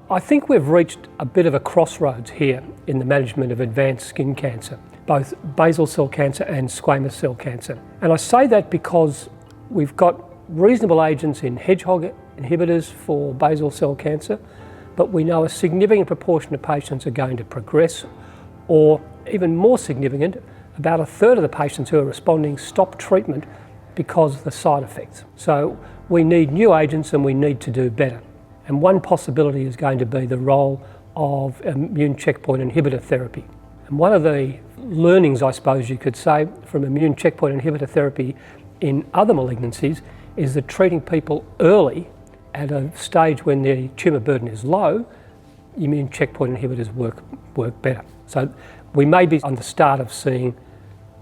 I think we've reached a bit of a crossroads here in the management of advanced skin cancer, both basal cell cancer and squamous cell cancer. And I say that because we've got reasonable agents in hedgehog inhibitors for basal cell cancer, but we know a significant proportion of patients are going to progress, or even more significant, about a third of the patients who are responding stop treatment because of the side effects. So we need new agents and we need to do better. And one possibility is going to be the role of immune checkpoint inhibitor therapy. And one of the learnings, I suppose you could say, from immune checkpoint inhibitor therapy in other malignancies is that treating people early at a stage when their tumour burden is low, immune checkpoint inhibitors work better. So we may be on the start of seeing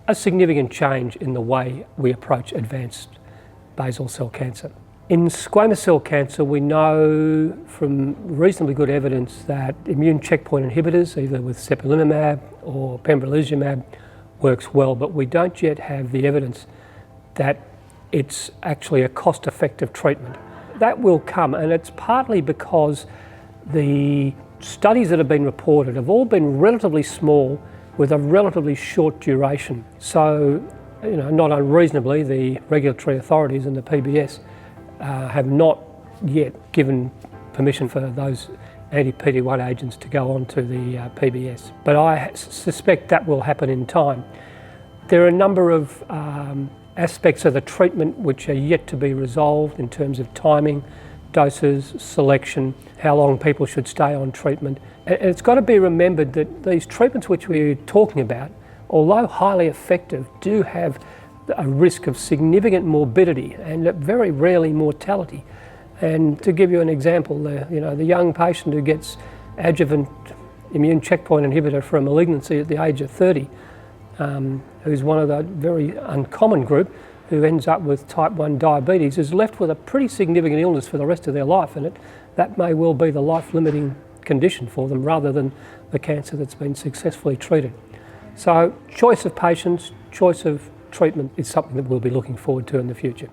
a significant change in the way we approach advanced basal cell cancer. In squamous cell cancer, we know from reasonably good evidence that immune checkpoint inhibitors, either with sepilimumab or pembrolizumab, works well, but we don't yet have the evidence that it's actually a cost-effective treatment. That will come, and it's partly because the studies that have been reported have all been relatively small with a relatively short duration. So, not unreasonably, the regulatory authorities and the PBS have not yet given permission for those anti-PD-1 agents to go on to the PBS. But I suspect that will happen in time. There are a number of aspects of the treatment which are yet to be resolved in terms of timing, doses, selection, how long people should stay on treatment. And it's got to be remembered that these treatments which we're talking about, although highly effective, do have a risk of significant morbidity and very rarely mortality. And to give you an example, the young patient who gets adjuvant immune checkpoint inhibitor for a malignancy at the age of 30, who's one of the very uncommon group who ends up with type 1 diabetes, is left with a pretty significant illness for the rest of their life, and that may well be the life-limiting condition for them rather than the cancer that's been successfully treated. So choice of patients, choice of treatment is something that we'll be looking forward to in the future.